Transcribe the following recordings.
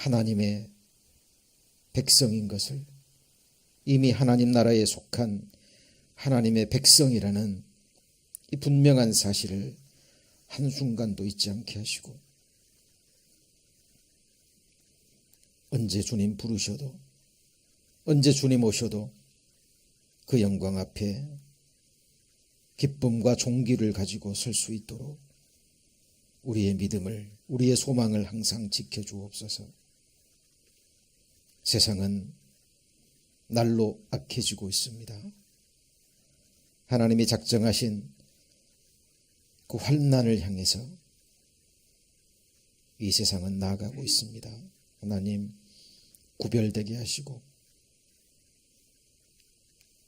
하나님의 백성인 것을, 이미 하나님 나라에 속한 하나님의 백성이라는 이 분명한 사실을 한순간도 잊지 않게 하시고, 언제 주님 부르셔도, 언제 주님 오셔도 그 영광 앞에 기쁨과 존귀를 가지고 설 수 있도록 우리의 믿음을, 우리의 소망을 항상 지켜주옵소서. 세상은 날로 악해지고 있습니다. 하나님이 작정하신 그 환난을 향해서 이 세상은 나아가고 있습니다. 하나님 구별되게 하시고,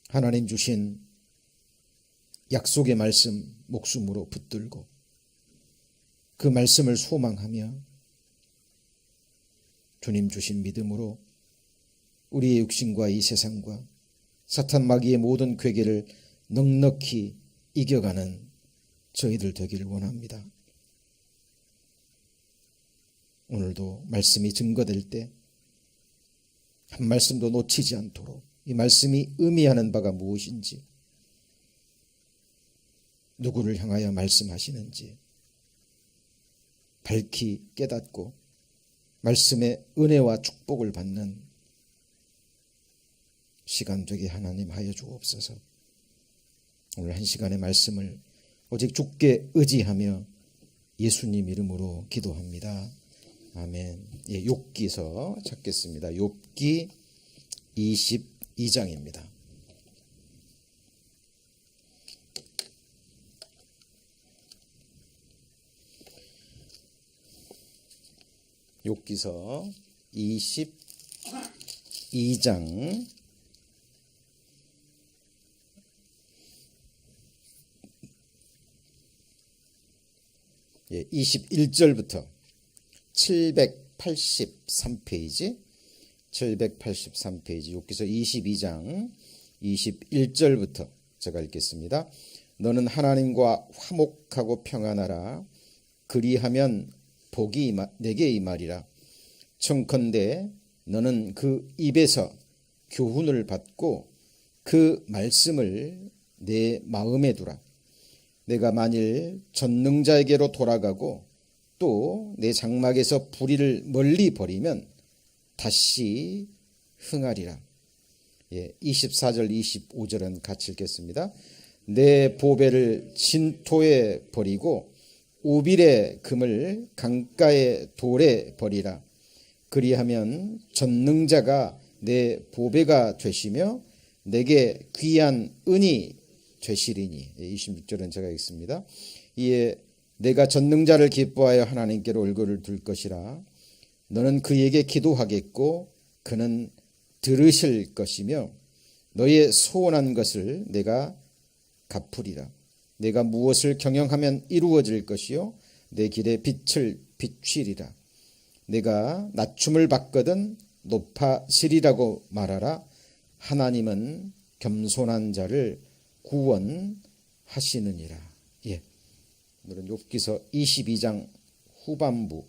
하나님 주신 약속의 말씀 목숨으로 붙들고 그 말씀을 소망하며 주님 주신 믿음으로 우리의 육신과 이 세상과 사탄 마귀의 모든 괴계를 넉넉히 이겨가는 저희들 되기를 원합니다. 오늘도 말씀이 증거될 때 한 말씀도 놓치지 않도록 이 말씀이 의미하는 바가 무엇인지, 누구를 향하여 말씀하시는지 밝히 깨닫고 말씀의 은혜와 축복을 받는 시간 되게 하나님 하여 주옵소서. 오늘 한 시간의 말씀을 오직 주께 의지하며 예수님 이름으로 기도합니다. 아멘. 예, 욥기서 찾겠습니다. 욥기 22장입니다. 욥기서 22장 21절부터 783페이지, 783페이지, 욥기서 22장 21절부터 제가 읽겠습니다. 너는 하나님과 화목하고 평안하라. 그리하면 복이 내게 임하리라. 청컨대 너는 그 입에서 교훈을 받고 그 말씀을 내 마음에 두라. 내가 만일 전능자에게로 돌아가고 또 내 장막에서 불의를 멀리 버리면 다시 흥하리라. 24절 25절은 같이 읽겠습니다. 내 보배를 진토에 버리고 우빌의 금을 강가의 돌에 버리라. 그리하면 전능자가 내 보배가 되시며 내게 귀한 은이 되시리니. 26절은 제가 읽습니다. 이에 내가 전능자를 기뻐하여 하나님께로 얼굴을 들 것이라. 너는 그에게 기도하겠고 그는 들으실 것이며 너의 소원한 것을 내가 갚으리라. 내가 무엇을 경영하면 이루어질 것이요 내 길에 빛을 비추리라. 내가 낮춤을 받거든 높아지리라고 말하라. 하나님은 겸손한 자를 구원하시느니라. 예. 오늘은 욥기서 22장 후반부,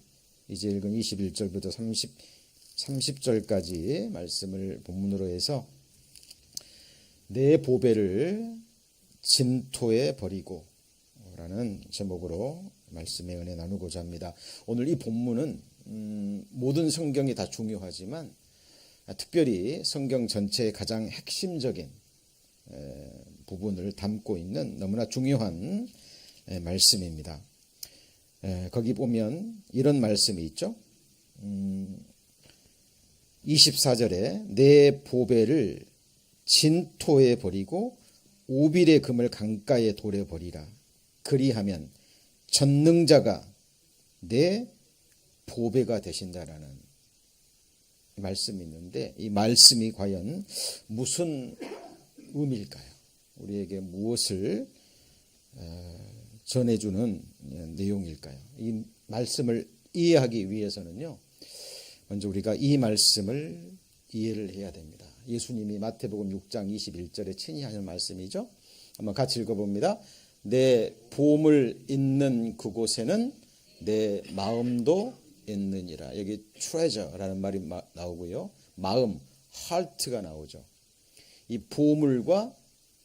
이제 읽은 21절부터 30절까지 말씀을 본문으로 해서 내 보배를 진토에 버리고 라는 제목으로 말씀의 은혜 나누고자 합니다. 오늘 이 본문은 모든 성경이 다 중요하지만 특별히 성경 전체의 가장 핵심적인 부분을 담고 있는 너무나 중요한 말씀입니다. 거기 보면 이런 말씀이 있죠. 24절에 내 보배를 진토에 버리고 오빌의 금을 강가에 돌에 버리라. 그리하면 전능자가 내 보배가 되신다라는 말씀이 있는데, 이 말씀이 과연 무슨 의미일까요? 우리에게 무엇을 전해주는 내용일까요? 이 말씀을 이해하기 위해서는요, 먼저 우리가 이 말씀을 이해를 해야 됩니다. 예수님이 마태복음 6장 21절에 친히 하는 말씀이죠. 한번 같이 읽어봅니다. 내 보물 있는 그곳에는 내 마음도 있느니라. 여기 treasure라는 말이 나오고요. 마음, heart가 나오죠. 이 보물과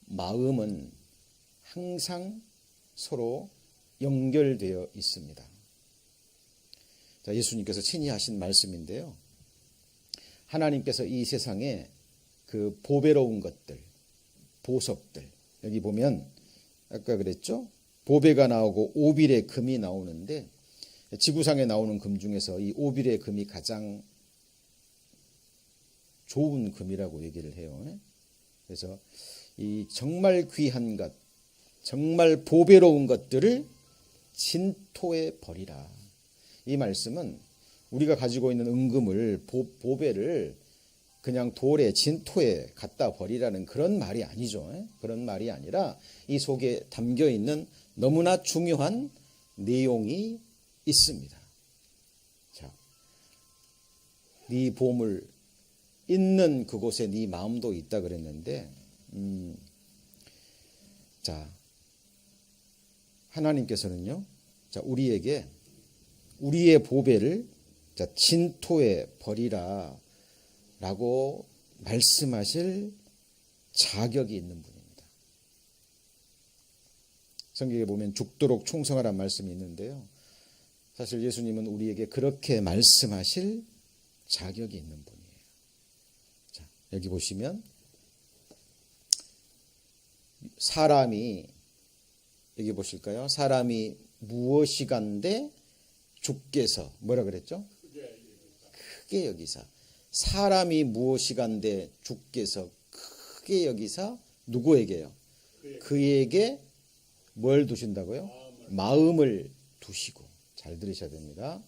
마음은 항상 서로 연결되어 있습니다. 자, 예수님께서 친히 하신 말씀인데요. 하나님께서 이 세상에 그 보배로운 것들, 보석들, 여기 보면 아까 그랬죠? 보배가 나오고 오빌의 금이 나오는데 지구상에 나오는 금 중에서 이 오빌의 금이 가장 좋은 금이라고 얘기를 해요. 그래서 이 정말 귀한 것, 정말 보배로운 것들을 진토에 버리라. 이 말씀은 우리가 가지고 있는 은금을, 보배를 그냥 돌에, 진토에 갖다 버리라는 그런 말이 아니죠. 그런 말이 아니라 이 속에 담겨 있는 너무나 중요한 내용이 있습니다. 자, 네 보물 있는 그곳에 네 마음도 있다 그랬는데, 자, 하나님께서는요, 자, 우리에게 우리의 보배를 자, 진토에 버리라 라고 말씀하실 자격이 있는 분입니다. 성경에 보면 죽도록 충성하라는 말씀이 있는데요. 사실 예수님은 우리에게 그렇게 말씀하실 자격이 있는 분이에요. 자, 여기 보시면 사람이, 여기 보실까요? 사람이 무엇이간데 주께서 뭐라 그랬죠? 크게 여기사. 사람이 무엇이간데 주께서 크게 여기사 누구에게요? 그에게 뭘 두신다고요? 마음을 두시고. 잘 들으셔야 됩니다.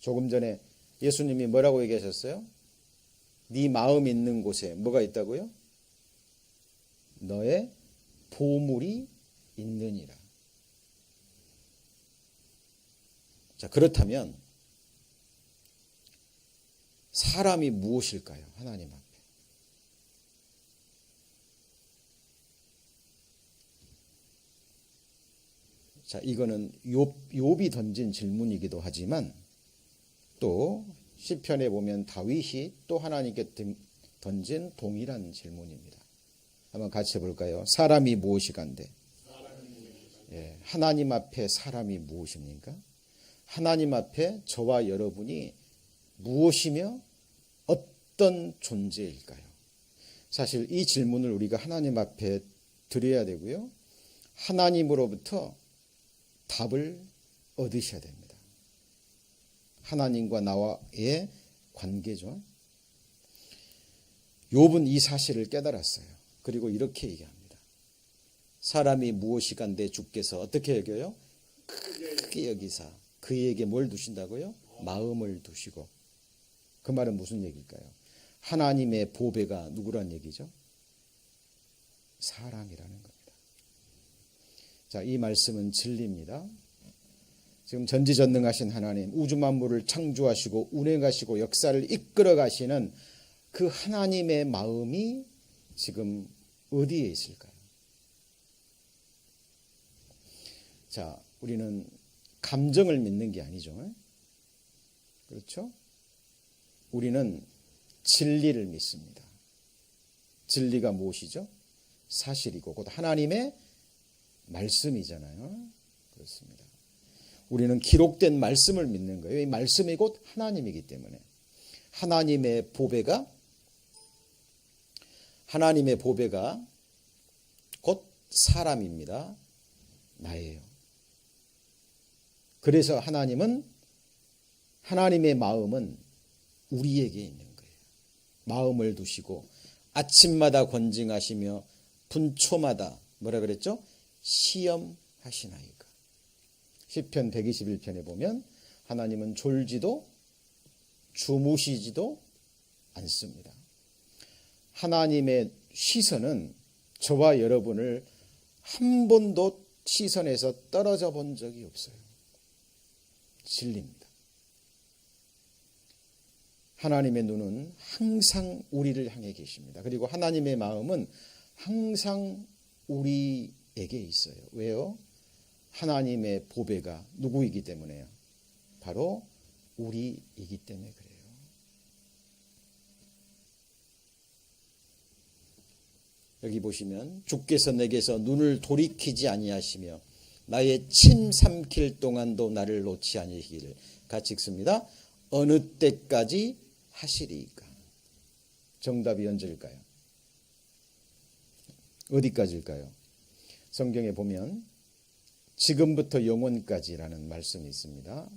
조금 전에 예수님이 뭐라고 얘기하셨어요? 네 마음 있는 곳에 뭐가 있다고요? 너의 보물이 있느니라. 자, 그렇다면 사람이 무엇일까요? 하나님 앞에. 자, 이거는 욥이 던진 질문이기도 하지만 또 시편에 보면 다윗이 또 하나님께 던진 동일한 질문입니다. 한번 같이 해볼까요? 사람이 무엇이간데? 예, 하나님 앞에 사람이 무엇입니까? 하나님 앞에 저와 여러분이 무엇이며 어떤 존재일까요? 사실 이 질문을 우리가 하나님 앞에 드려야 되고요. 하나님으로부터 답을 얻으셔야 됩니다. 하나님과 나와의 관계죠. 욥은 이 사실을 깨달았어요. 그리고 이렇게 얘기합니다. 사람이 무엇이간데 주께서 어떻게 여겨요? 크게 여기사 그에게 뭘 두신다고요? 마음을 두시고. 그 말은 무슨 얘기일까요? 하나님의 보배가 누구란 얘기죠? 사람이라는 겁니다. 자, 이 말씀은 진리입니다. 지금 전지전능하신 하나님, 우주 만물을 창조하시고 운행하시고 역사를 이끌어 가시는 그 하나님의 마음이 지금 어디에 있을까요? 자, 우리는 감정을 믿는 게 아니죠. 그렇죠? 우리는 진리를 믿습니다. 진리가 무엇이죠? 사실이고 곧 하나님의 말씀이잖아요. 그렇습니다. 우리는 기록된 말씀을 믿는 거예요. 이 말씀이 곧 하나님이기 때문에 하나님의 보배가 곧 사람입니다. 나예요. 그래서 하나님의 마음은 우리에게 있는 거예요. 마음을 두시고 아침마다 권징하시며 분초마다 뭐라 그랬죠? 시험하시나이까. 시편 121편에 보면 하나님은 졸지도 주무시지도 않습니다. 하나님의 시선은 저와 여러분을 한 번도 시선에서 떨어져 본 적이 없어요. 진리입니다. 하나님의 눈은 항상 우리를 향해 계십니다. 그리고 하나님의 마음은 항상 우리에게 있어요. 왜요? 하나님의 보배가 누구이기 때문에요? 바로 우리이기 때문에 그래요. 여기 보시면 주께서 내게서 눈을 돌이키지 아니하시며 나의 침 삼킬 동안도 나를 놓지 아니시기를. 같이 읽습니다. 어느 때까지 하시리이까. 정답이 언제일까요? 어디까지일까요? 성경에 보면 지금부터 영원까지라는 말씀이 있습니다.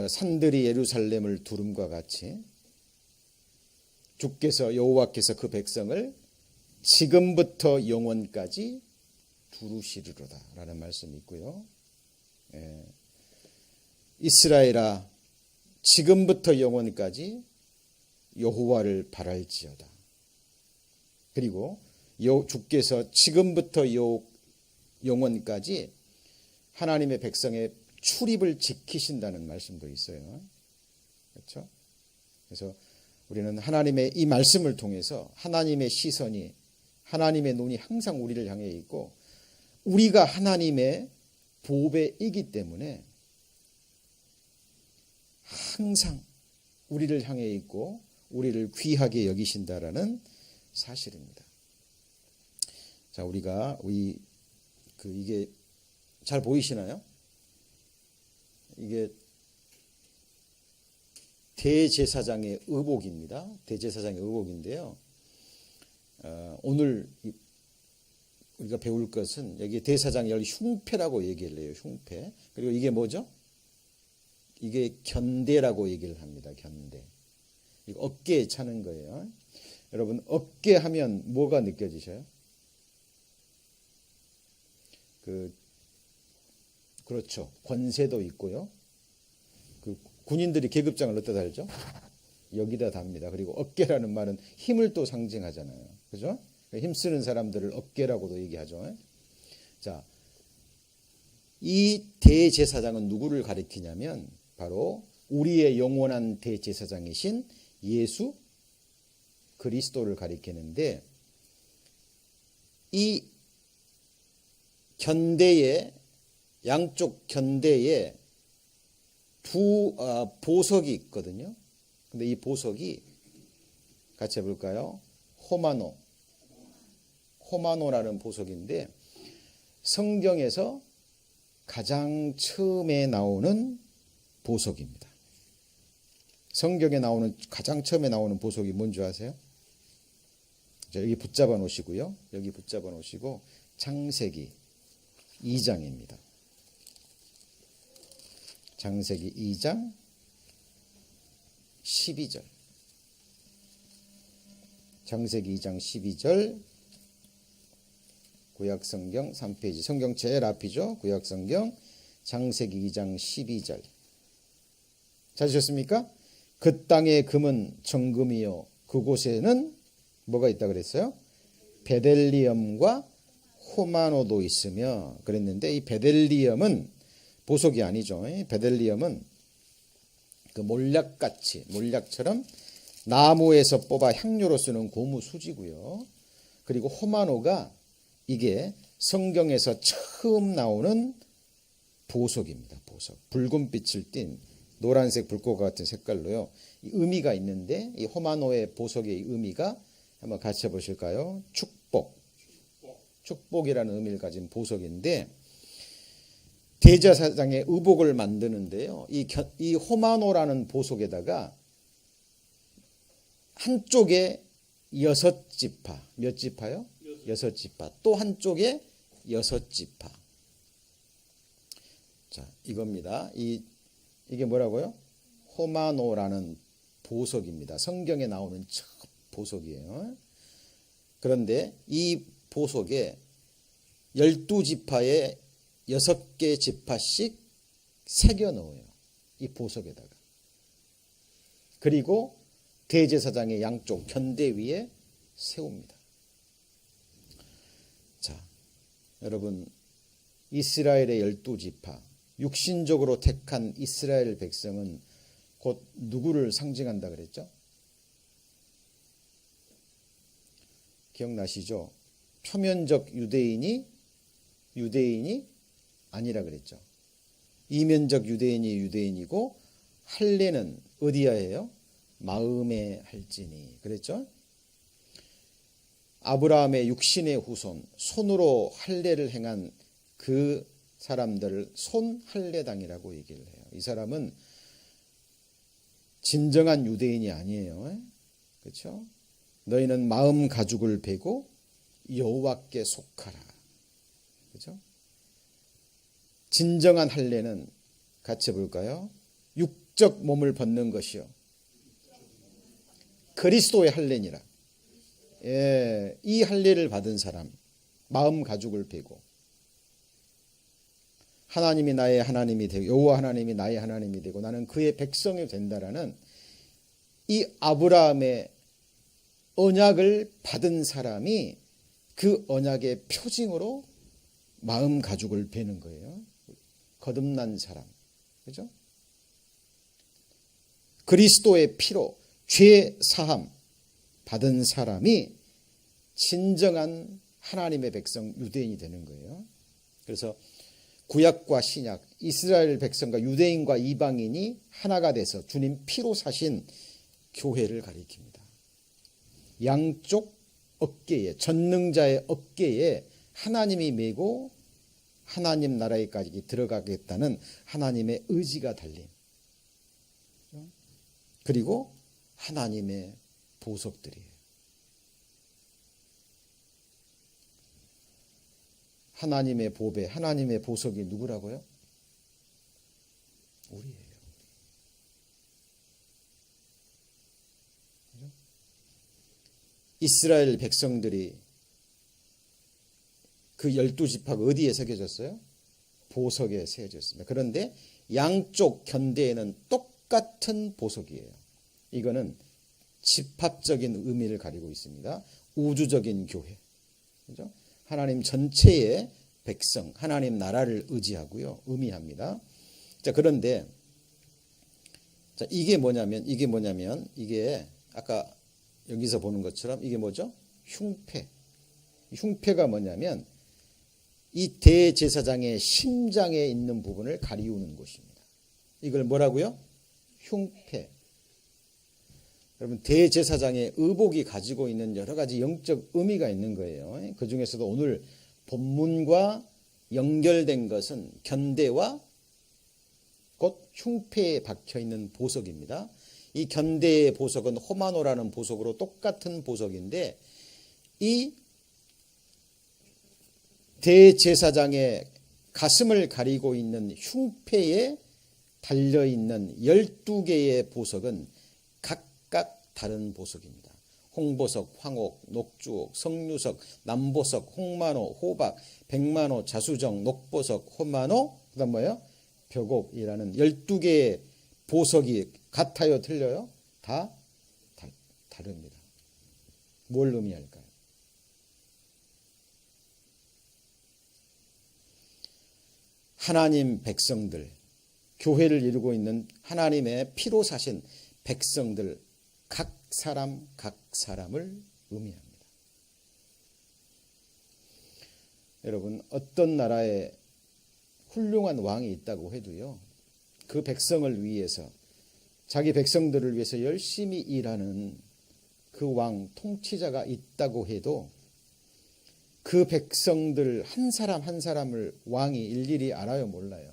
산들이 예루살렘을 두름과 같이 주께서 여호와께서 그 백성을 지금부터 영원까지 두루시리로다 라는 말씀이 있고요. 이스라엘아 지금부터 영원까지 여호와를 바랄지어다. 그리고 주께서 지금부터 영원까지 하나님의 백성의 출입을 지키신다는 말씀도 있어요. 그렇죠? 그래서 우리는 하나님의 이 말씀을 통해서 하나님의 시선이, 하나님의 눈이 항상 우리를 향해 있고 우리가 하나님의 보배이기 때문에 항상 우리를 향해 있고 우리를 귀하게 여기신다라는 사실입니다. 자, 우리가 이게 잘 보이시나요? 이게 대제사장의 의복입니다. 대제사장의 의복인데요. 오늘 우리가 배울 것은 여기 대사장이 여기 흉패라고 얘기를 해요. 흉패. 그리고 이게 뭐죠? 이게 견대라고 얘기를 합니다. 견대. 이거 어깨에 차는 거예요. 여러분 어깨 하면 뭐가 느껴지셔요? 그렇죠. 권세도 있고요. 군인들이 계급장을 어디다 달죠? 여기다 답니다. 그리고 어깨라는 말은 힘을 또 상징하잖아요. 그죠? 힘쓰는 사람들을 어깨라고도 얘기하죠. 자, 이 대제사장은 누구를 가리키냐면 바로 우리의 영원한 대제사장이신 예수 그리스도를 가리키는데 이 견대에 양쪽 견대에 두 보석이 있거든요. 근데 이 보석이 같이 해볼까요? 호마노라는 보석인데 성경에서 가장 처음에 나오는 보석입니다. 성경에 나오는 가장 처음에 나오는 보석이 뭔지 아세요? 자, 여기 붙잡아 놓으시고요. 여기 붙잡아 놓으시고 창세기 2장입니다. 창세기 2장 12절. 창세기 2장 12절. 구약성경 3페이지. 성경 제일 앞이죠. 구약성경 창세기 2장 12절. 찾으셨습니까? 그 땅의 금은 정금이요. 그곳에는 뭐가 있다 그랬어요? 베델리엄과 호마노도 있으며 그랬는데 이 베델리엄은 보석이 아니죠. 베델리엄은 그 몰약처럼 나무에서 뽑아 향료로 쓰는 고무 수지고요. 그리고 호마노가 이게 성경에서 처음 나오는 보석입니다. 보석. 붉은 빛을 띤 노란색 불꽃과 같은 색깔로요. 이 의미가 있는데 이 호마노의 보석의 의미가 한번 같이 해보실까요? 축복이라는 의미를 가진 보석인데 대제사장의 의복을 만드는데요. 이 호마노라는 보석에다가 한쪽에 6지파, 몇 지파요? 6지파. 또 한쪽에 6지파. 자, 이겁니다. 이게 뭐라고요? 호마노라는 보석입니다. 성경에 나오는 첫 보석이에요. 그런데 이 보석에 12지파에 6개 지파씩 새겨 넣어요. 이 보석에다가. 그리고 대제사장의 양쪽 견대 위에 세웁니다. 자, 여러분 이스라엘의 12지파, 육신적으로 택한 이스라엘 백성은 곧 누구를 상징한다 그랬죠? 기억나시죠? 표면적 유대인이 아니라 그랬죠. 이면적 유대인이 유대인이고 할례는 어디야예요? 마음에 할지니. 그랬죠? 아브라함의 육신의 후손, 손으로 할례를 행한 그 사람들을 손할례당이라고 얘기를 해요. 이 사람은 진정한 유대인이 아니에요. 그렇죠? 너희는 마음 가죽을 베고 여호와께 속하라. 그렇죠? 진정한 할례는 같이 볼까요? 육적 몸을 벗는 것이요. 그리스도의 할례니라. 예, 이 할례를 받은 사람, 마음 가죽을 베고 하나님이 나의 하나님이 되고 여호와 하나님이 나의 하나님이 되고 나는 그의 백성이 된다라는 이 아브라함의 언약을 받은 사람이 그 언약의 표징으로 마음 가죽을 베는 거예요. 거듭난 사람. 그죠? 그리스도의 피로 죄 사함 받은 사람이 진정한 하나님의 백성 유대인이 되는 거예요. 그래서 구약과 신약, 이스라엘 백성과 유대인과 이방인이 하나가 돼서 주님 피로 사신 교회를 가리킵니다. 양쪽 어깨에, 전능자의 어깨에 하나님이 메고 하나님 나라에까지 들어가겠다는 하나님의 의지가 달린, 그리고 하나님의 보석들이에요. 하나님의 보배, 하나님의 보석이 누구라고요? 우리예요. 이스라엘 백성들이 그 12지파가 어디에 새겨졌어요? 보석에 새겨졌습니다. 그런데 양쪽 견대에는 똑같은 보석이에요. 이거는 집합적인 의미를 가지고 있습니다. 우주적인 교회. 그죠? 하나님 전체의 백성, 하나님 나라를 의지하고요. 의미합니다. 자, 그런데 자, 이게 뭐냐면 이게 아까 여기서 보는 것처럼 이게 뭐죠? 흉패. 흉패가 뭐냐면 이 대제사장의 심장에 있는 부분을 가리우는 곳입니다. 이걸 뭐라고요? 흉패. 여러분, 대제사장의 의복이 가지고 있는 여러 가지 영적 의미가 있는 거예요. 그 중에서도 오늘 본문과 연결된 것은 견대와 곧 흉패에 박혀 있는 보석입니다. 이 견대의 보석은 호마노라는 보석으로 똑같은 보석인데 이 대제사장의 가슴을 가리고 있는 흉패에 달려있는 12개의 보석은 각각 다른 보석입니다. 홍보석, 황옥, 녹주옥, 석류석, 남보석, 홍만호, 호박, 백만호, 자수정, 녹보석, 호만호, 그 다음 뭐예요? 벽옥이라는 12개의 보석이 같아요? 틀려요? 다 다릅니다. 뭘 의미할까요? 하나님 백성들, 교회를 이루고 있는 하나님의 피로 사신 백성들 각 사람을 의미합니다. 여러분, 어떤 나라에 훌륭한 왕이 있다고 해도요, 그 백성을 위해서, 자기 백성들을 위해서 열심히 일하는 그 왕, 통치자가 있다고 해도 그 백성들 한 사람 한 사람을 왕이 일일이 알아요, 몰라요?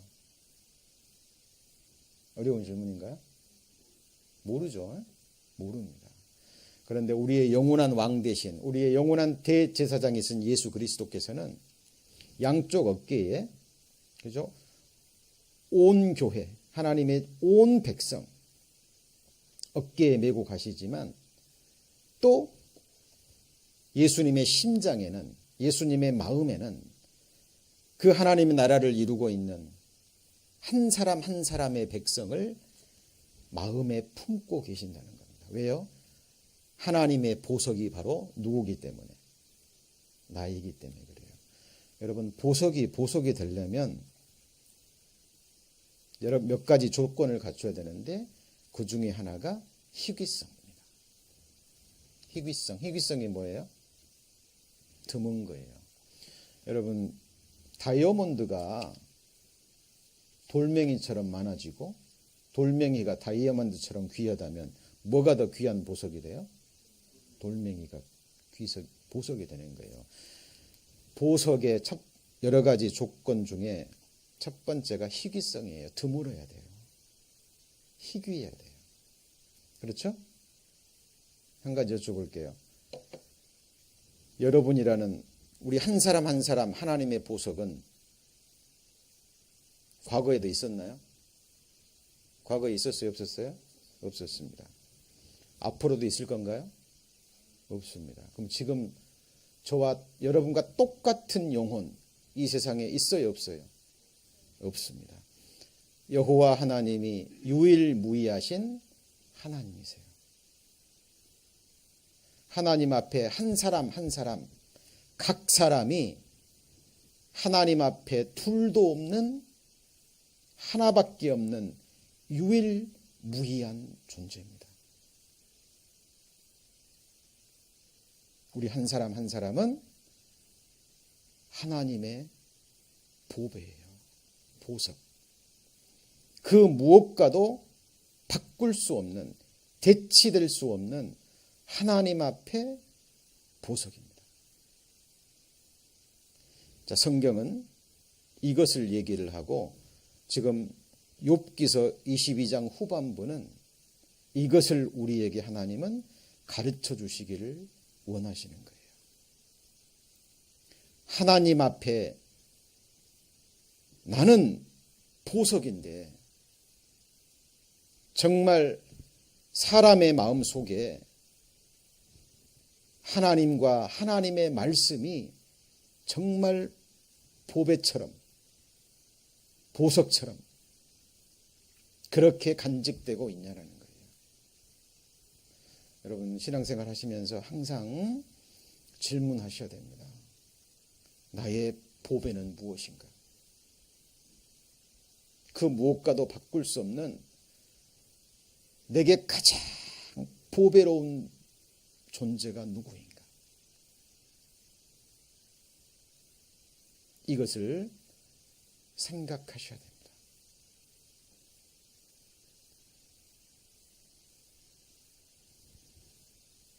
어려운 질문인가요? 모르죠. 모릅니다. 그런데 우리의 영원한 왕 대신 우리의 영원한 대제사장이신 예수 그리스도께서는 양쪽 어깨에, 그죠? 온 교회, 하나님의 온 백성 어깨에 메고 가시지만 또 예수님의 심장에는, 예수님의 마음에는 그 하나님의 나라를 이루고 있는 한 사람 한 사람의 백성을 마음에 품고 계신다는 겁니다. 왜요? 하나님의 보석이 바로 누구기 때문에, 나이기 때문에 그래요. 여러분, 보석이 되려면 여러 몇 가지 조건을 갖춰야 되는데 그 중에 하나가 희귀성입니다. 희귀성이 뭐예요? 드문 거예요. 여러분, 다이아몬드가 돌멩이처럼 많아지고 돌멩이가 다이아몬드처럼 귀하다면 뭐가 더 귀한 보석이 돼요? 돌멩이가 보석이 되는 거예요. 보석의 여러 가지 조건 중에 첫 번째가 희귀성이에요. 드물어야 돼요. 희귀해야 돼요. 그렇죠? 한 가지 여쭤볼게요. 여러분이라는 우리 한 사람 한 사람 하나님의 보석은 과거에도 있었나요? 과거에 있었어요? 없었어요? 없었습니다. 앞으로도 있을 건가요? 없습니다. 그럼 지금 저와 여러분과 똑같은 영혼 이 세상에 있어요? 없어요? 없습니다. 여호와 하나님이 유일무이하신 하나님이세요. 하나님 앞에 한 사람 한 사람 각 사람이 하나님 앞에 둘도 없는 하나밖에 없는 유일무이한 존재입니다. 우리 한 사람 한 사람은 하나님의 보배예요. 보석. 그 무엇과도 바꿀 수 없는, 대치될 수 없는 하나님 앞에 보석입니다. 자, 성경은 이것을 얘기를 하고 지금 욥기서 22장 후반부는 이것을 우리에게 하나님은 가르쳐 주시기를 원하시는 거예요. 하나님 앞에 나는 보석인데 정말 사람의 마음 속에 하나님과 하나님의 말씀이 정말 보배처럼 보석처럼 그렇게 간직되고 있냐는 거예요. 여러분 신앙생활 하시면서 항상 질문하셔야 됩니다. 나의 보배는 무엇인가? 그 무엇과도 바꿀 수 없는 내게 가장 보배로운 존재가 누구인가? 이것을 생각하셔야 됩니다.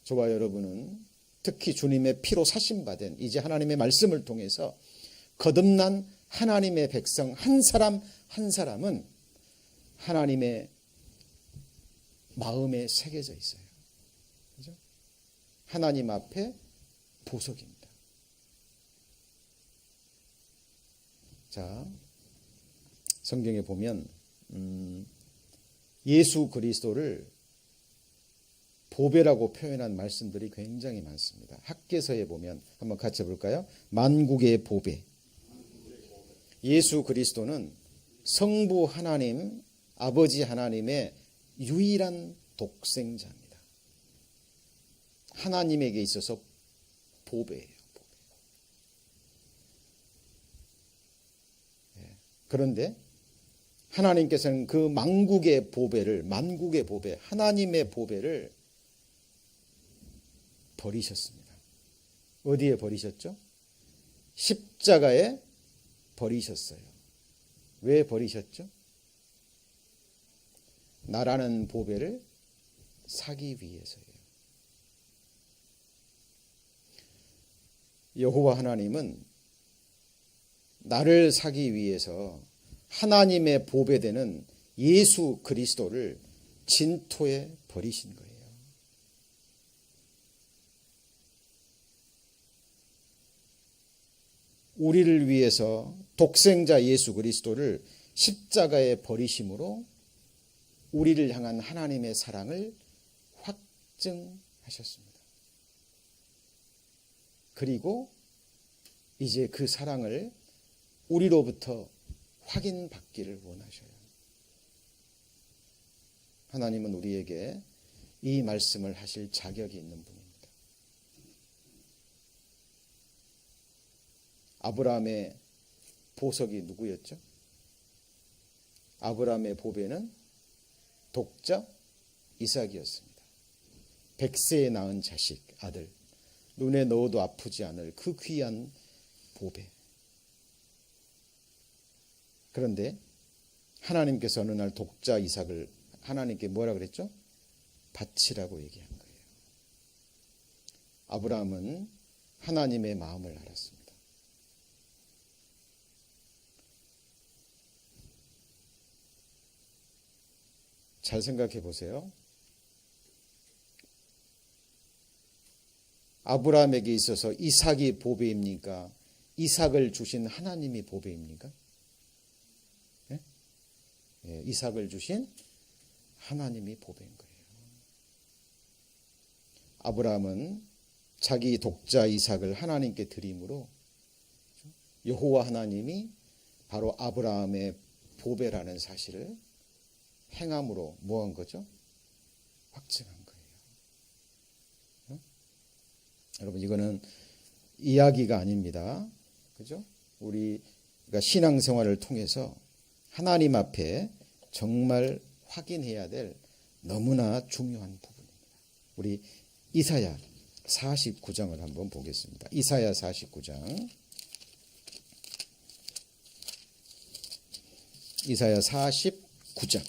저와 여러분은 특히 주님의 피로 사심받은 이제 하나님의 말씀을 통해서 거듭난 하나님의 백성 한 사람 한 사람은 하나님의 마음에 새겨져 있어요. 그죠? 하나님 앞에 보석입니다. 자, 성경에 보면 예수 그리스도를 보배라고 표현한 말씀들이 굉장히 많습니다. 학개서에 보면 한번 같이 볼까요? 만국의 보배. 예수 그리스도는 성부 하나님, 아버지 하나님의 유일한 독생자입니다. 하나님에게 있어서 보배예요. 보배. 그런데 하나님께서는 그 만국의 보배, 하나님의 보배를 버리셨습니다. 어디에 버리셨죠? 십자가에 버리셨어요. 왜 버리셨죠? 나라는 보배를 사기 위해서예요. 여호와 하나님은 나를 사기 위해서 하나님의 보배되는 예수 그리스도를 진토에 버리신 거예요. 우리를 위해서 독생자 예수 그리스도를 십자가에 버리심으로 우리를 향한 하나님의 사랑을 확증하셨습니다. 그리고 이제 그 사랑을 우리로부터 확인받기를 원하셔요. 하나님은 우리에게 이 말씀을 하실 자격이 있는 분입니다. 아브라함의 보석이 누구였죠? 아브라함의 보배는 독자 이삭이었습니다. 100세에 낳은 자식, 아들, 눈에 넣어도 아프지 않을 그 귀한 보배. 그런데 하나님께서 어느 날 독자 이삭을 하나님께 뭐라 그랬죠? 바치라고 얘기한 거예요. 아브라함은 하나님의 마음을 알았습니다. 잘 생각해 보세요. 아브라함에게 있어서 이삭이 보배입니까? 이삭을 주신 하나님이 보배입니까? 예? 예, 이삭을 주신 하나님이 보배인 거예요. 아브라함은 자기 독자 이삭을 하나님께 드림으로 여호와 하나님이 바로 아브라함의 보배라는 사실을 행함으로 뭐한 거죠? 확증한 거예요. 여러분, 이거는 이야기가 아닙니다. 그죠? 우리가 신앙생활을 통해서 하나님 앞에 정말 확인해야 될 너무나 중요한 부분입니다. 우리 이사야 49장을 한번 보겠습니다. 이사야 49장. 이사야 49장.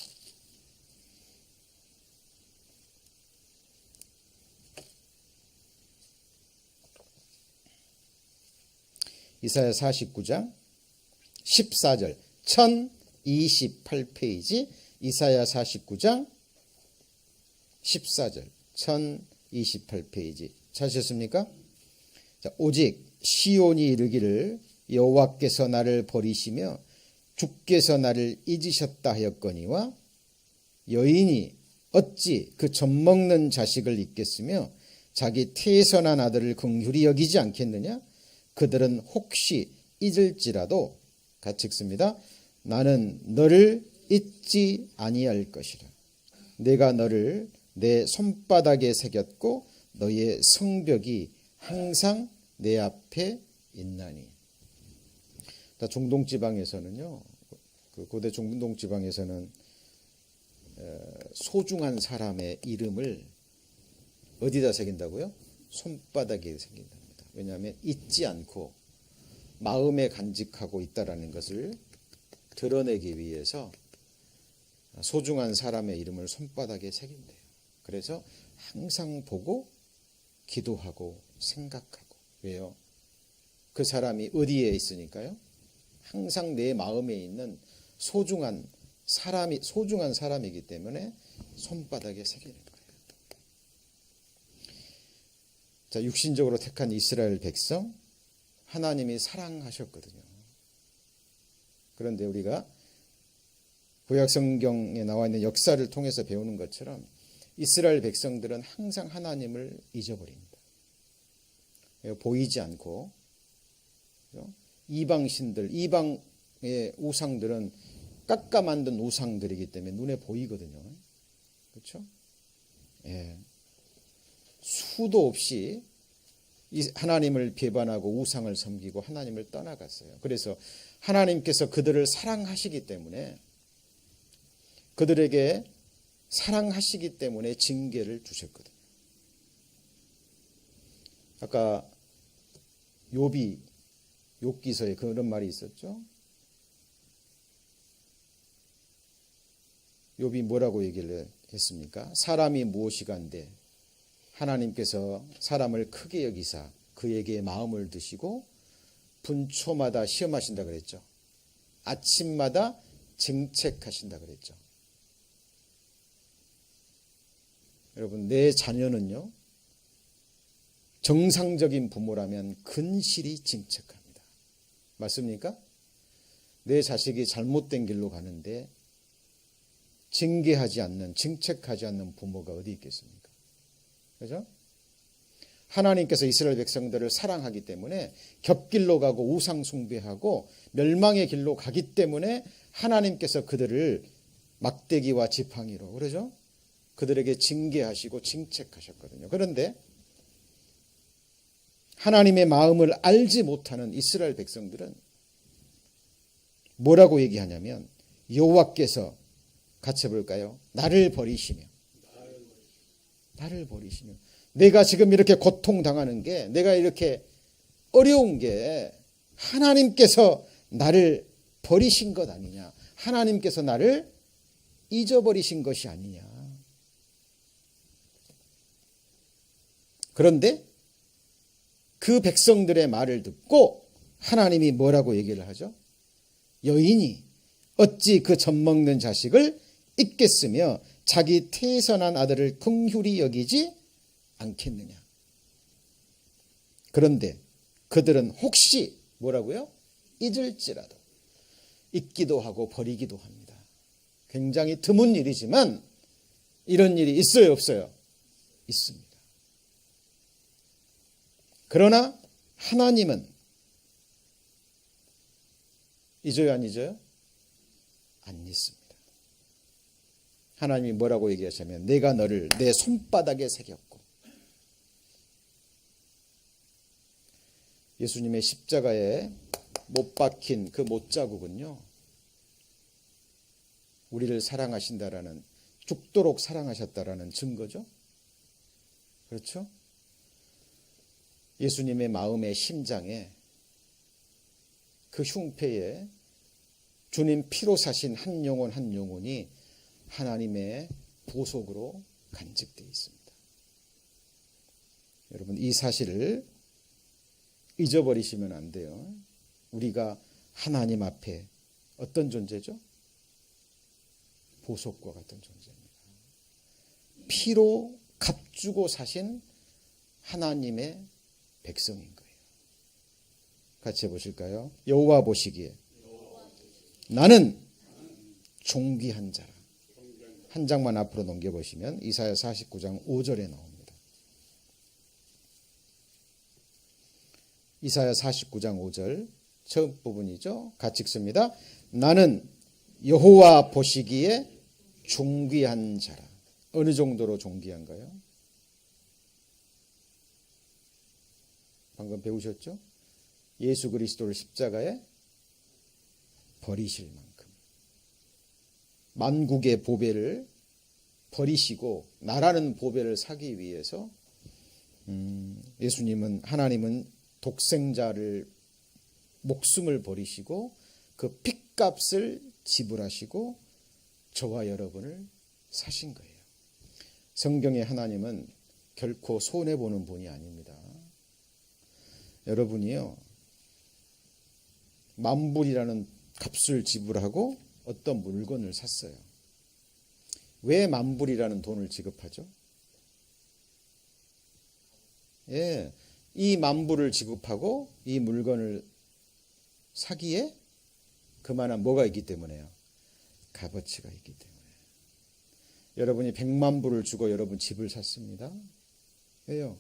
이사야 49장 14절 1028페이지 이사야 49장 14절 1028페이지 찾으셨습니까? 자, 오직 시온이 이르기를 여호와께서 나를 버리시며 주께서 나를 잊으셨다 하였거니와 여인이 어찌 그 젖먹는 자식을 잊겠으며 자기 태선한 아들을 긍휼히 여기지 않겠느냐? 그들은 혹시 잊을지라도 같이 읽습니다. 나는 너를 잊지 아니할 것이라. 내가 너를 내 손바닥에 새겼고 너의 성벽이 항상 내 앞에 있나니. 중동 지방에서는요, 그 고대 중동 지방에서는 소중한 사람의 이름을 어디다 새긴다고요? 손바닥에 새긴답니다. 왜냐하면 잊지 않고 마음에 간직하고 있다라는 것을 드러내기 위해서 소중한 사람의 이름을 손바닥에 새긴대요. 그래서 항상 보고 기도하고 생각하고. 왜요? 그 사람이 어디에 있으니까요? 항상 내 마음에 있는 소중한 사람이기 때문에 손바닥에 새기는 거예요. 자, 육신적으로 택한 이스라엘 백성, 하나님이 사랑하셨거든요. 그런데 우리가 구약 성경에 나와 있는 역사를 통해서 배우는 것처럼 이스라엘 백성들은 항상 하나님을 잊어버립니다. 보이지 않고, 이방신들, 이방의 우상들은 깎아 만든 우상들이기 때문에 눈에 보이거든요. 그렇죠? 예. 수도 없이 하나님을 배반하고 우상을 섬기고 하나님을 떠나갔어요. 그래서 하나님께서 그들을 사랑하시기 때문에 그들에게 사랑하시기 때문에 징계를 주셨거든요. 아까 욥기서에 그런 말이 있었죠. 욥이 뭐라고 얘기를 했습니까? 사람이 무엇이간데 하나님께서 사람을 크게 여기사 그에게 마음을 두시고 분초마다 시험하신다 그랬죠. 아침마다 증책하신다 그랬죠. 여러분, 내 자녀는요, 정상적인 부모라면 근실히 증책합니다. 맞습니까? 내 자식이 잘못된 길로 가는데 징계하지 않는, 증책하지 않는 부모가 어디 있겠습니까? 그죠? 하나님께서 이스라엘 백성들을 사랑하기 때문에 겹길로 가고 우상 숭배하고 멸망의 길로 가기 때문에 하나님께서 그들을 막대기와 지팡이로, 그러죠? 그들에게 징계하시고 징책하셨거든요. 그런데 하나님의 마음을 알지 못하는 이스라엘 백성들은 뭐라고 얘기하냐면 여호와께서, 같이 해볼까요? 나를 버리시며 내가 지금 이렇게 고통당하는 게, 내가 이렇게 어려운 게 하나님께서 나를 버리신 것 아니냐, 하나님께서 나를 잊어버리신 것이 아니냐. 그런데 그 백성들의 말을 듣고 하나님이 뭐라고 얘기를 하죠? 여인이 어찌 그 젖먹는 자식을 잊겠으며 자기 태선한 아들을 긍휼히 여기지 않겠느냐. 그런데 그들은 혹시 뭐라고요? 잊을지라도 잊기도 하고 버리기도 합니다. 굉장히 드문 일이지만 이런 일이 있어요, 없어요? 있습니다. 그러나 하나님은 잊어요, 안 잊어요? 안 잊습니다. 하나님이 뭐라고 얘기하시냐면 내가 너를 내 손바닥에 새겼고, 예수님의 십자가에 못 박힌 그 못자국은요, 우리를 사랑하신다라는, 죽도록 사랑하셨다라는 증거죠. 그렇죠? 예수님의 마음의 심장에, 그 흉패에 주님 피로 사신 한 영혼 한 영혼이 하나님의 보석으로 간직되어 있습니다. 여러분, 이 사실을 잊어버리시면 안 돼요. 우리가 하나님 앞에 어떤 존재죠? 보석과 같은 존재입니다. 피로 값주고 사신 하나님의 백성인 거예요. 같이 해보실까요? 여호와 보시기에 나는 존귀한 자라. 한 장만 앞으로 넘겨보시면 이사야 49장 5절에 나옵니다. 이사야 49장 5절 처음 부분이죠. 같이 읽습니다. 나는 여호와 보시기에 존귀한 자라. 어느 정도로 존귀한가요? 방금 배우셨죠? 예수 그리스도를 십자가에 버리실 만큼 만국의 보배를 버리시고 나라는 보배를 사기 위해서 예수님은, 하나님은 독생자를 목숨을 버리시고 그 핏값을 지불하시고 저와 여러분을 사신 거예요. 성경의 하나님은 결코 손해보는 분이 아닙니다. 여러분이요, 만불이라는 값을 지불하고 어떤 물건을 샀어요. 왜 만불이라는 돈을 지급하죠? 예, 이 만불을 지급하고 이 물건을 사기에 그만한 뭐가 있기 때문에요? 값어치가 있기 때문에. 여러분이 100만 불을 주고 여러분 집을 샀습니다. 왜요?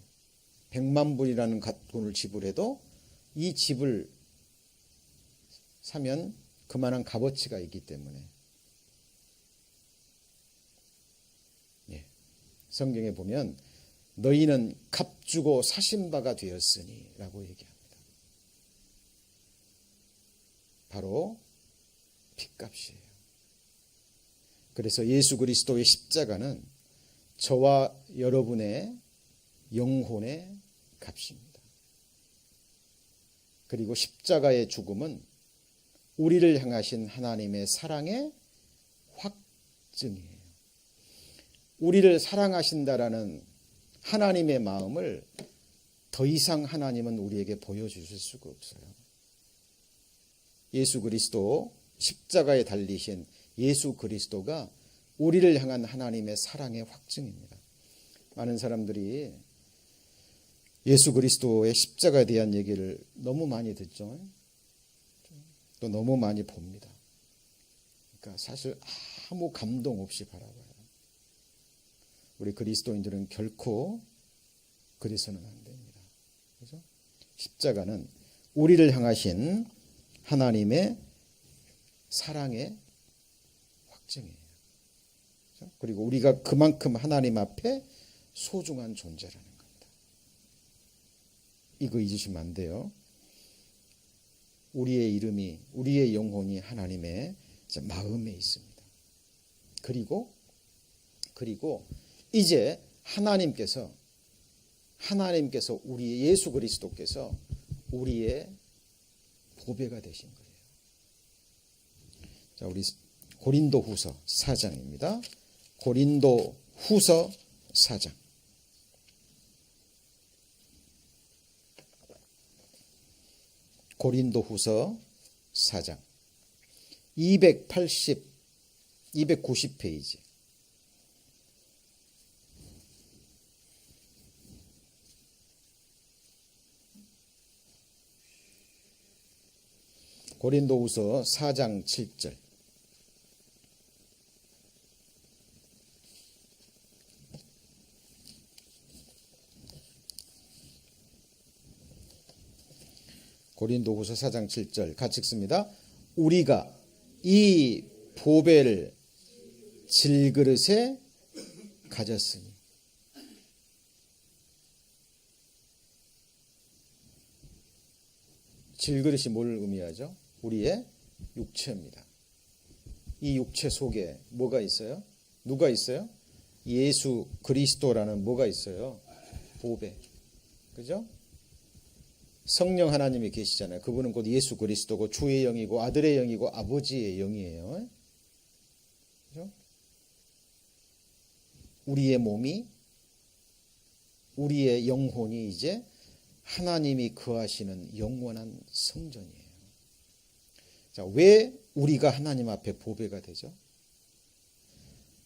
100만 불이라는 돈을 지불해도 이 집을 사면 그만한 값어치가 있기 때문에. 예. 성경에 보면 너희는 값주고 사신 바가 되었으니 라고 얘기합니다. 바로 핏값이에요. 그래서 예수 그리스도의 십자가는 저와 여러분의 영혼의 값입니다. 그리고 십자가의 죽음은 우리를 향하신 하나님의 사랑의 확증이에요. 우리를 사랑하신다라는 하나님의 마음을 더 이상 하나님은 우리에게 보여주실 수가 없어요. 예수 그리스도 십자가에 달리신 예수 그리스도가 우리를 향한 하나님의 사랑의 확증입니다. 많은 사람들이 예수 그리스도의 십자가에 대한 얘기를 너무 많이 듣죠. 또 너무 많이 봅니다. 그러니까 사실 아무 감동 없이 바라봐요. 우리 그리스도인들은 결코 그래서는 안 됩니다. 그렇죠? 십자가는 우리를 향하신 하나님의 사랑의 확증이에요. 그렇죠? 그리고 우리가 그만큼 하나님 앞에 소중한 존재라는 겁니다. 이거 잊으시면 안 돼요. 우리의 이름이, 우리의 영혼이 하나님의 마음에 있습니다. 그리고 이제 하나님께서 우리 예수 그리스도께서 우리의 보배가 되신 거예요. 자, 우리 고린도후서 4장입니다. 고린도후서 4장. 고린도후서 4장 290페이지. 고린도후서 4장 7절. 고린도후서 4장 7절 같이 읽습니다. 우리가 이 보배를 질그릇에 가졌으니. 질그릇이 뭘 의미하죠? 우리의 육체입니다. 이 육체 속에 뭐가 있어요? 누가 있어요? 예수 그리스도라는 뭐가 있어요? 보배. 그죠? 성령 하나님이 계시잖아요. 그분은 곧 예수 그리스도고 주의 영이고 아들의 영이고 아버지의 영이에요. 그죠? 우리의 몸이, 우리의 영혼이 이제 하나님이 거하시는 영원한 성전이에요. 자, 왜 우리가 하나님 앞에 보배가 되죠?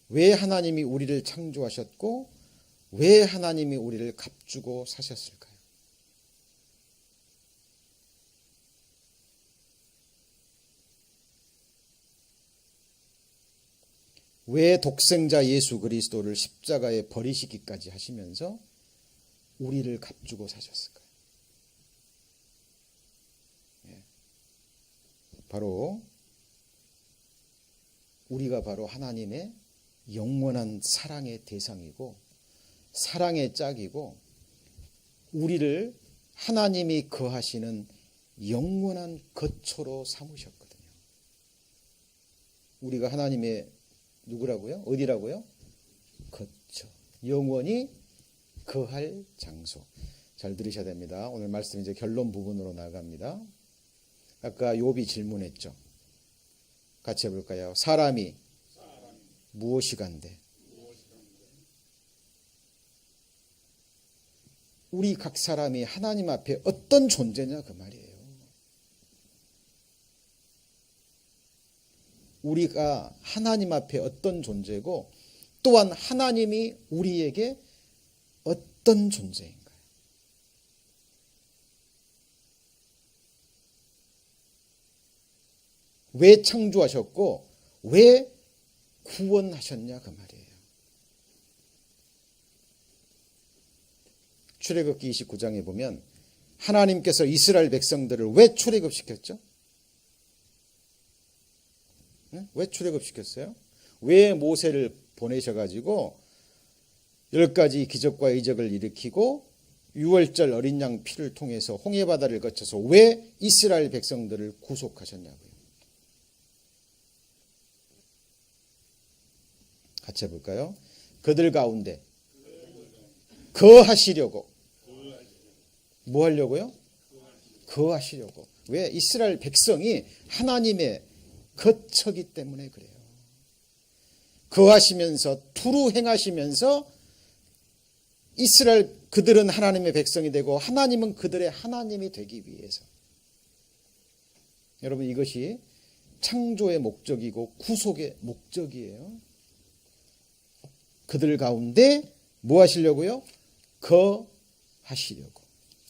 왜 하나님이 우리를 창조하셨고 왜 하나님이 우리를 값주고 사셨을까요? 왜 독생자 예수 그리스도를 십자가에 버리시기까지 하시면서 우리를 값주고 사셨을까요? 바로 우리가 바로 하나님의 영원한 사랑의 대상이고 사랑의 짝이고 우리를 하나님이 거하시는 영원한 거처로 삼으셨거든요. 우리가 하나님의 누구라고요? 어디라고요? 거처. 영원히 거할 장소. 잘 들으셔야 됩니다. 오늘 말씀 이제 결론 부분으로 나갑니다. 아까 욥이 질문했죠. 같이 해볼까요? 사람이 무엇이 간대? 우리 각 사람이 하나님 앞에 어떤 존재냐 그 말이에요. 우리가 하나님 앞에 어떤 존재고 또한 하나님이 우리에게 어떤 존재인가요? 왜 창조하셨고 왜 구원하셨냐 그 말이에요. 출애굽기 29장에 보면 하나님께서 이스라엘 백성들을 왜 출애굽시켰죠? 왜 출애굽시켰어요? 왜 모세를 보내셔가지고 10가지 기적과 이적을 일으키고 6월절 어린 양 피를 통해서 홍해바다를 거쳐서 왜 이스라엘 백성들을 구속하셨냐고요. 같이 해볼까요? 그들 가운데 거하시려고. 뭐 하려고요? 거하시려고. 왜? 이스라엘 백성이 하나님의 거처기 때문에 그래요. 거하시면서 두루 행하시면서 이스라엘 그들은 하나님의 백성이 되고 하나님은 그들의 하나님이 되기 위해서. 여러분 이것이 창조의 목적이고 구속의 목적이에요. 그들 가운데 뭐 하시려고요? 거하시려고.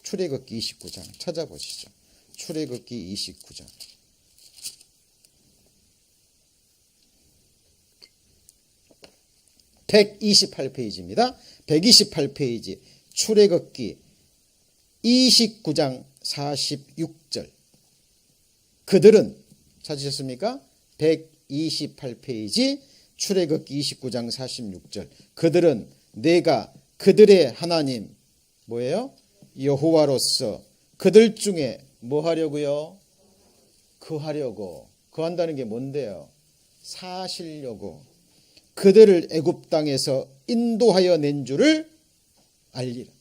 출애굽기 29장 찾아보시죠. 출애굽기 29장. 128페이지입니다. 128페이지 출애굽기 29장 46절. 그들은 찾으셨습니까? 128페이지 출애굽기 29장 46절. 그들은 내가 그들의 하나님 뭐예요? 여호와로서 그들 중에 뭐 하려고요? 거하려고. 거한다는 게 뭔데요? 사시려고. 그들을 애굽 땅에서 인도하여 낸 줄을 알리라.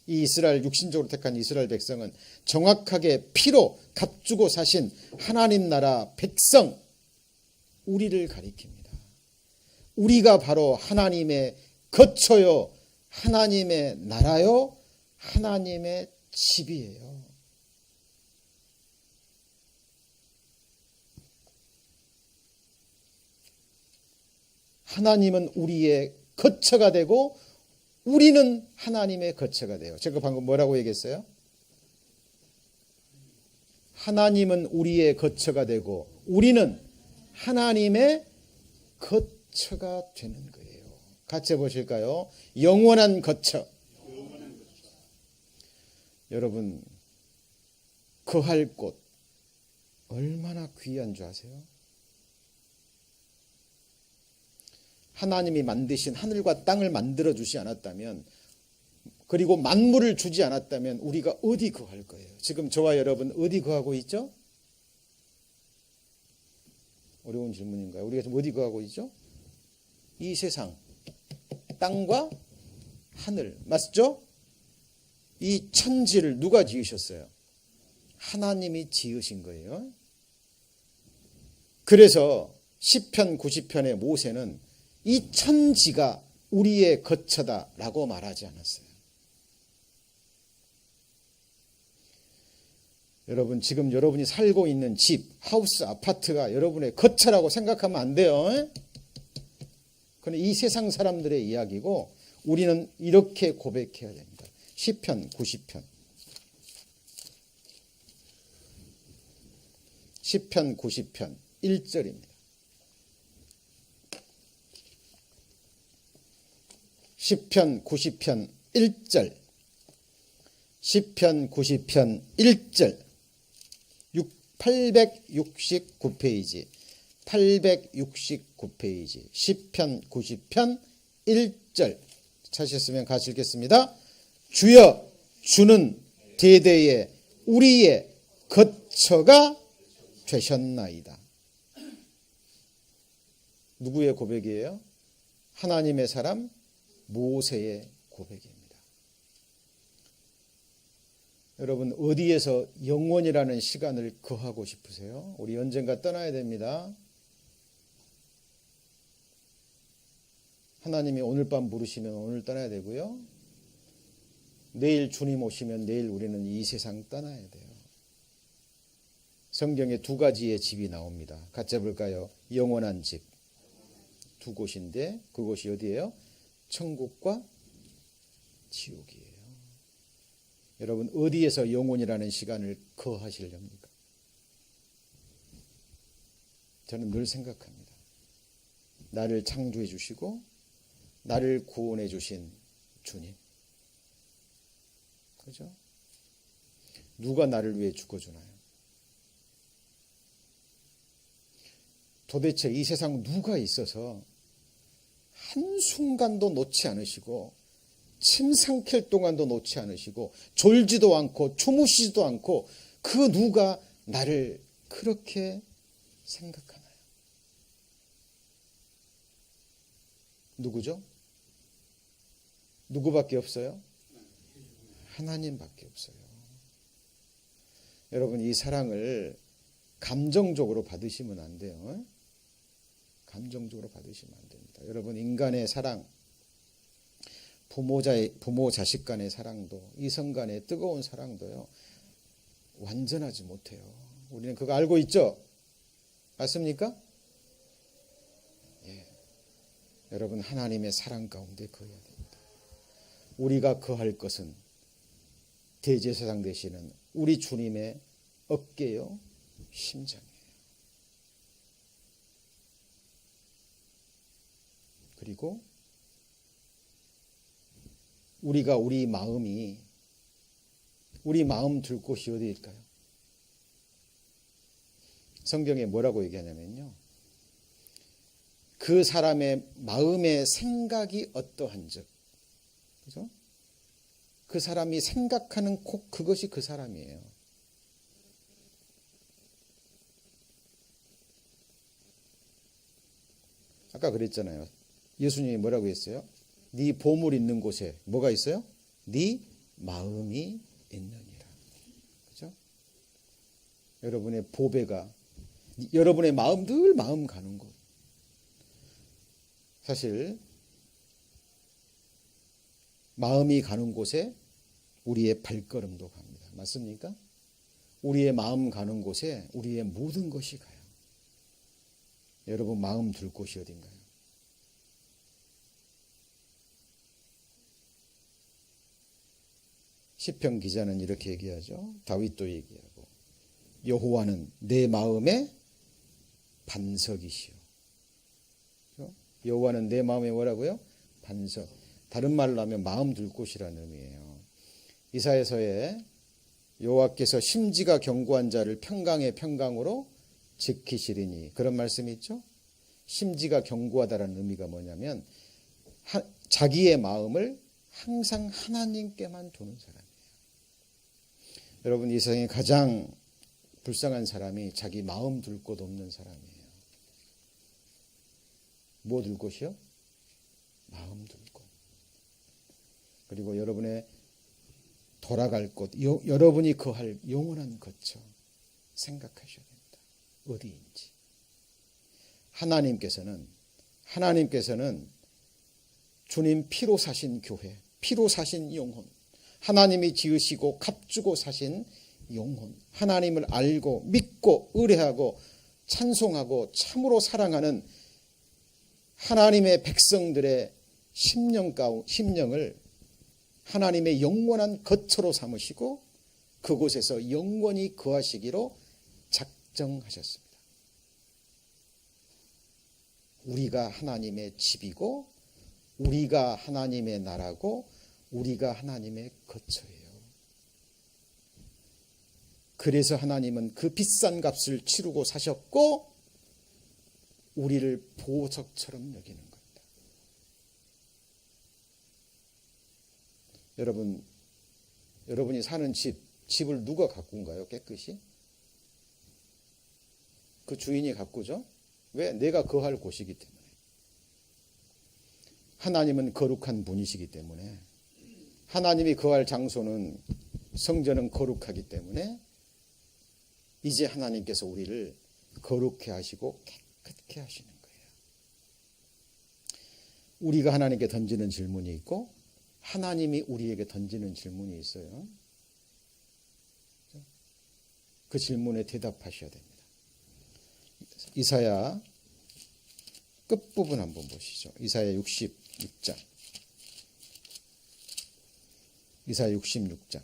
이 이스라엘 육신적으로 택한 이스라엘 백성은 정확하게 피로 값주고 사신 하나님 나라 백성, 우리를 가리킵니다. 우리가 바로 하나님의 거처요, 하나님의 나라요, 하나님의 집이에요. 하나님은 우리의 거처가 되고 우리는 하나님의 거처가 돼요. 제가 방금 뭐라고 얘기했어요? 하나님은 우리의 거처가 되고 우리는 하나님의 거처가 되는 거예요. 같이 해보실까요? 영원한 거처. 여러분, 거할 곳 얼마나 귀한 줄 아세요? 하나님이 만드신 하늘과 땅을 만들어 주지 않았다면, 그리고 만물을 주지 않았다면 우리가 어디 거할 거예요? 지금 저와 여러분 어디 거하고 있죠? 어려운 질문인가요? 우리가 지금 어디 거하고 있죠? 이 세상, 땅과 하늘, 맞죠? 이 천지를 누가 지으셨어요? 하나님이 지으신 거예요. 그래서 시편 90편의 모세는 이 천지가 우리의 거처다라고 말하지 않았어요. 여러분, 지금 여러분이 살고 있는 집, 하우스, 아파트가 여러분의 거처라고 생각하면 안 돼요. 그건 이 세상 사람들의 이야기고 우리는 이렇게 고백해야 됩니다. 시편 90편. 시편 90편 1절입니다. 시편 90편 1절. 시편 90편 1절. 869페이지. 869페이지. 시편 90편 1절. 찾으셨으면 같이 읽겠습니다. 주여, 주는 대대에 우리의 거처가 되셨나이다. 누구의 고백이에요? 하나님의 사람 모세의 고백입니다. 여러분, 어디에서 영원이라는 시간을 거하고 싶으세요? 우리 언젠가 떠나야 됩니다. 하나님이 오늘 밤 부르시면 오늘 떠나야 되고요. 내일 주님 오시면 내일 우리는 이 세상 떠나야 돼요. 성경에 두 가지의 집이 나옵니다. 같이 해볼까요? 영원한 집. 두 곳인데 그곳이 어디예요? 천국과 지옥이에요. 여러분, 어디에서 영원이라는 시간을 거하시렵니까? 저는 늘 생각합니다. 나를 창조해 주시고 나를 구원해 주신 주님. 그죠? 누가 나를 위해 죽어주나요? 도대체 이 세상 누가 있어서 한순간도 놓지 않으시고 침 삼킬 동안도 놓지 않으시고 졸지도 않고 주무시지도 않고 그 누가 나를 그렇게 생각하나요? 누구죠? 누구밖에 없어요? 하나님밖에 없어요. 여러분, 이 사랑을 감정적으로 받으시면 안 돼요. 감정적으로 받으시면 안 됩니다. 여러분, 인간의 사랑, 부모 자식 간의 사랑도, 이성 간의 뜨거운 사랑도요, 완전하지 못해요. 우리는 그거 알고 있죠? 맞습니까? 예. 여러분, 하나님의 사랑 가운데 거해야 됩니다. 우리가 거할 것은 대제사장 되시는 우리 주님의 어깨요, 심장이에요. 그리고 우리가 우리 마음 둘 곳이 어디일까요? 성경에 뭐라고 얘기하냐면요, 그 사람의 마음의 생각이 어떠한즉, 그죠? 그 사람이 생각하는 그것이 그 사람이에요. 아까 그랬잖아요. 예수님이 뭐라고 했어요? 네 보물 있는 곳에 뭐가 있어요? 네 마음이 있느니라. 그죠? 여러분의 보배가, 여러분의 마음, 늘 마음 가는 곳, 사실 마음이 가는 곳에 우리의 발걸음도 갑니다. 맞습니까? 우리의 마음 가는 곳에 우리의 모든 것이 가요. 여러분 마음 둘 곳이 어딘가요? 시편 기자는 이렇게 얘기하죠. 다윗도 얘기하고 여호와는 내 마음의 반석이시오. 여호와는 내 마음에 뭐라고요? 반석. 다른 말로 하면 마음 둘 곳이라는 의미예요. 이사야서에 여호와께서 심지가 견고한 자를 평강의 평강으로 지키시리니 그런 말씀이 있죠. 심지가 견고하다라는 의미가 뭐냐면 자기의 마음을 항상 하나님께만 두는 사람이에요. 여러분 이 세상에 가장 불쌍한 사람이 자기 마음 둘 곳 없는 사람이에요. 뭐 둘 곳이요? 마음 둘 곳. 그리고 여러분의 돌아갈 곳, 여러분이 거할 영원한 거처 생각하셔야 됩니다. 어디인지. 하나님께서는 주님 피로 사신 교회, 피로 사신 영혼, 하나님이 지으시고 값주고 사신 영혼, 하나님을 알고 믿고 의뢰하고 찬송하고 참으로 사랑하는 하나님의 백성들의 심령을 하나님의 영원한 거처로 삼으시고 그곳에서 영원히 거하시기로 작정하셨습니다. 우리가 하나님의 집이고 우리가 하나님의 나라고 우리가 하나님의 거처예요. 그래서 하나님은 그 비싼 값을 치르고 사셨고 우리를 보석처럼 여기는 겁니다. 여러분이 사는 집을 누가 가꾼가요? 깨끗이? 그 주인이 가꾸죠? 왜? 내가 거할 곳이기 때문에. 하나님은 거룩한 분이시기 때문에 하나님이 거할 장소는 성전은 거룩하기 때문에 이제 하나님께서 우리를 거룩해 하시고 깨끗게 하시는 거예요. 우리가 하나님께 던지는 질문이 있고 하나님이 우리에게 던지는 질문이 있어요. 그 질문에 대답하셔야 됩니다. 이사야 끝부분 한번 보시죠. 이사야 66장. 이사야 66장.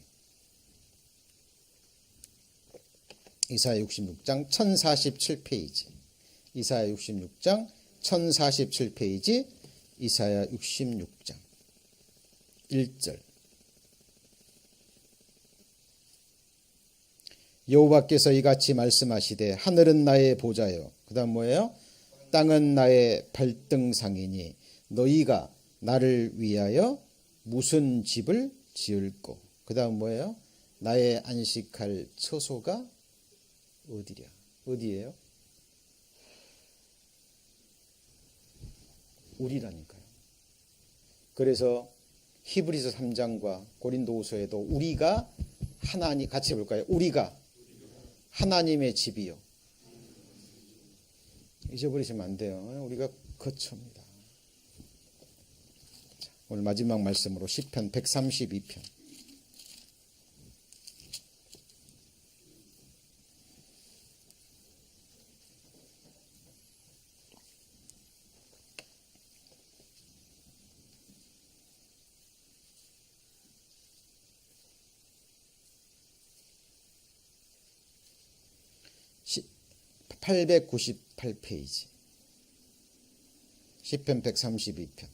이사야 66장 1047페이지. 이사야 66장 1047페이지. 이사야 66장 1절. 여호와께서 이같이 말씀하시되 하늘은 나의 보좌요. 그 다음 뭐예요? 땅은 나의 발등상이니 너희가 나를 위하여 무슨 집을 지을꼬. 그 다음 뭐예요? 나의 안식할 처소가 어디랴. 어디예요? 우리라니까요. 그래서 히브리서 3장과 고린도후서에도 우리가 하나님, 같이 해볼까요? 우리가 하나님의 집이요. 잊어버리시면 안 돼요. 우리가 거처입니다. 오늘 마지막 말씀으로 시편 132편. 시 898페이지. 시편 132편.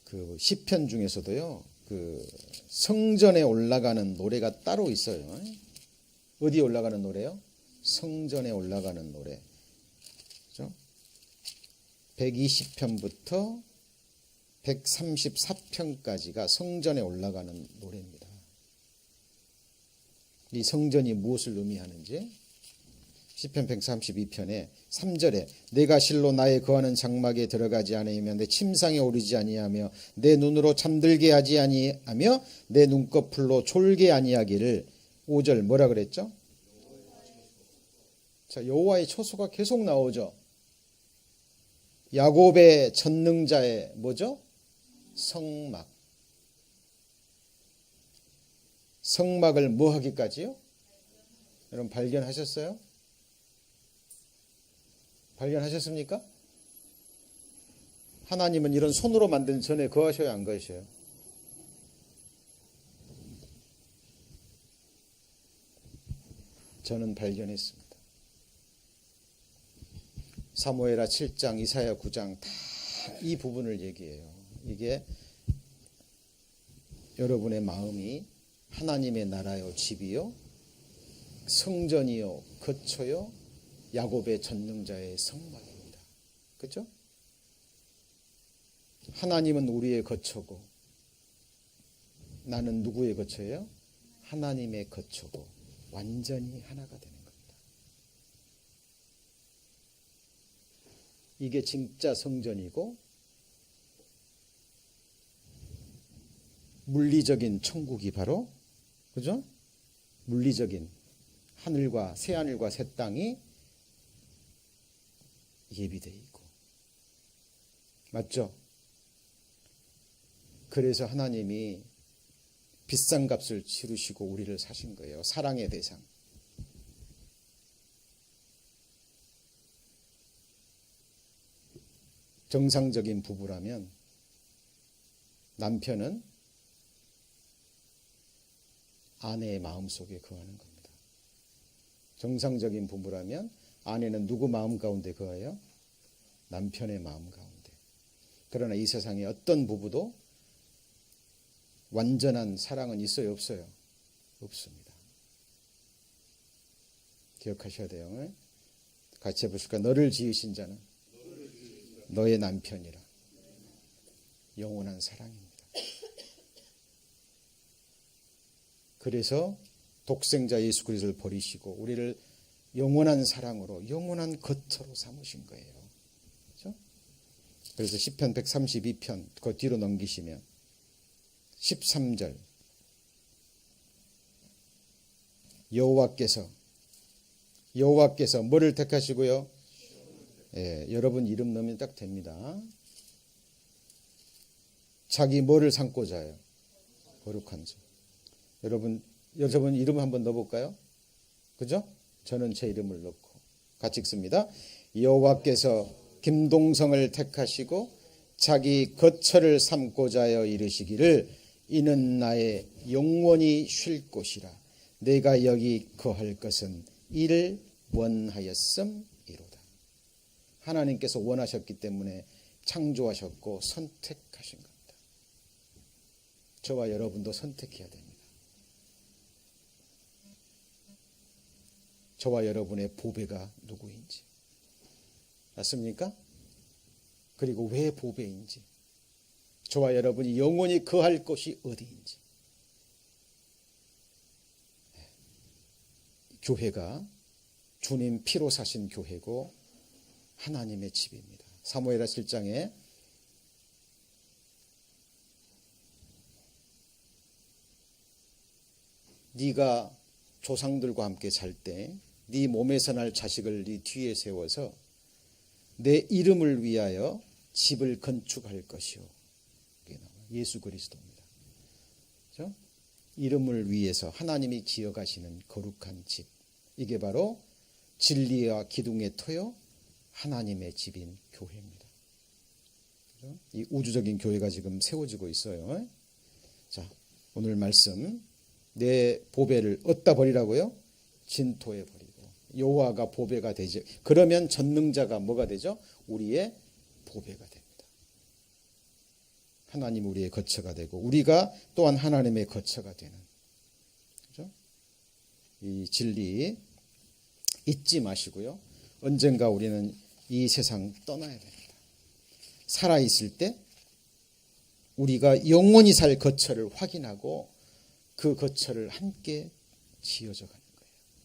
그 시편 중에서도요, 그 성전에 올라가는 노래가 따로 있어요. 어디에 올라가는 노래요? 성전에 올라가는 노래. 그렇죠? 120편부터 134편까지가 성전에 올라가는 노래입니다. 이 성전이 무엇을 의미하는지 시편 132편에 3절에 내가 실로 나의 거하는 장막에 들어가지 아니하며 내 침상에 오르지 아니하며 내 눈으로 잠들게 하지 아니하며 내 눈꺼풀로 졸게 아니하기를 5절 뭐라 그랬죠? 자, 여호와의 처소가 계속 나오죠. 야곱의 전능자의 뭐죠? 성막. 성막을 뭐 하기까지요? 여러분 발견하셨어요? 발견하셨습니까? 하나님은 이런 손으로 만든 전에 거하셔야 안 거하셔요? 저는 발견했습니다. 사무엘하 7장, 이사야 9장 다 이 부분을 얘기해요. 이게 여러분의 마음이 하나님의 나라요, 집이요, 성전이요, 거처요, 야곱의 전능자의 성막입니다. 그렇죠? 하나님은 우리의 거처고 나는 누구의 거처예요? 하나님의 거처고 완전히 하나가 되는 겁니다. 이게 진짜 성전이고 물리적인 천국이 바로 그죠? 물리적인 하늘과 새하늘과 새 땅이 예비되어 있고 맞죠? 그래서 하나님이 비싼 값을 치르시고 우리를 사신 거예요. 사랑의 대상. 정상적인 부부라면 남편은 아내의 마음속에 거하는 겁니다. 정상적인 부부라면 아내는 누구 마음 가운데 거해요? 남편의 마음 가운데. 그러나 이 세상에 어떤 부부도 완전한 사랑은 있어요, 없어요? 없습니다. 기억하셔야 돼요. 같이 해보실까? 너를 지으신 자는 너의 남편이라. 영원한 사랑입니다. 그래서 독생자 예수 그리스도를 버리시고 우리를 영원한 사랑으로 영원한 거처로 삼으신 거예요. 그렇죠? 그래서 시편 132편 그 뒤로 넘기시면 13절 여호와께서 뭐를 택하시고요? 예, 여러분 이름 넣으면 딱 됩니다. 자기 뭐를 삼고자 해요? 거룩한 자. 여러분 이름 한번 넣어볼까요? 그죠? 저는 제 이름을 넣고 같이 읽습니다. 여호와께서 김동성을 택하시고 자기 거처를 삼고자 하여 이르시기를 이는 나의 영원히 쉴 곳이라. 내가 여기 거할 것은 이를 원하였음이로다. 하나님께서 원하셨기 때문에 창조하셨고 선택하신 겁니다. 저와 여러분도 선택해야 됩니다. 저와 여러분의 보배가 누구인지. 맞습니까? 그리고 왜 보배인지. 저와 여러분이 영원히 거할 곳이 어디인지. 교회가 주님 피로 사신 교회고 하나님의 집입니다. 사무엘하 7장에 네가 조상들과 함께 잘 때 네 몸에서 날 자식을 네 뒤에 세워서 내 이름을 위하여 집을 건축할 것이요. 예수 그리스도입니다. 그렇죠? 이름을 위해서 하나님이 지어가시는 거룩한 집. 이게 바로 진리와 기둥의 터여 하나님의 집인 교회입니다. 그렇죠? 이 우주적인 교회가 지금 세워지고 있어요. 자, 오늘 말씀 내 보배를 어디다 버리라고요? 진토에 버리고 여호와가 보배가 되죠. 그러면 전능자가 뭐가 되죠? 우리의 보배가 됩니다. 하나님 우리의 거처가 되고 우리가 또한 하나님의 거처가 되는 그렇죠? 이 진리 잊지 마시고요. 언젠가 우리는 이 세상 떠나야 됩니다. 살아있을 때 우리가 영원히 살 거처를 확인하고 그 거처를 함께 지어져 가는 거예요.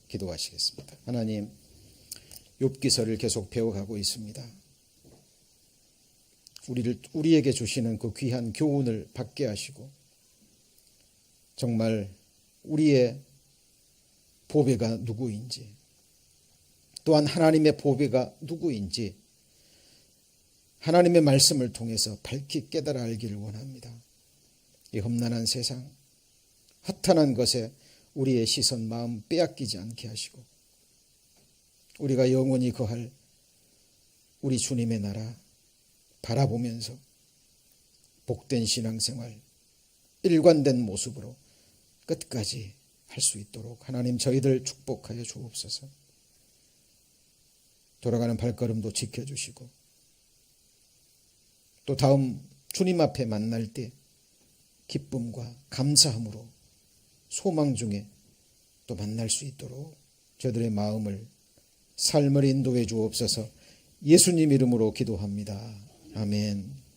기도하시겠습니다. 하나님, 욥기서를 계속 배워가고 있습니다. 우리에게 주시는 그 귀한 교훈을 받게 하시고 정말 우리의 보배가 누구인지 또한 하나님의 보배가 누구인지 하나님의 말씀을 통해서 밝히 깨달아 알기를 원합니다. 이 험난한 세상, 허탄한 것에 우리의 시선, 마음 빼앗기지 않게 하시고 우리가 영원히 거할 우리 주님의 나라 바라보면서 복된 신앙생활, 일관된 모습으로 끝까지 할 수 있도록 하나님 저희들 축복하여 주옵소서. 돌아가는 발걸음도 지켜주시고 또 다음 주님 앞에 만날 때 기쁨과 감사함으로 소망 중에 또 만날 수 있도록 저들의 마음을, 삶을 인도해 주옵소서. 예수님 이름으로 기도합니다. 아멘.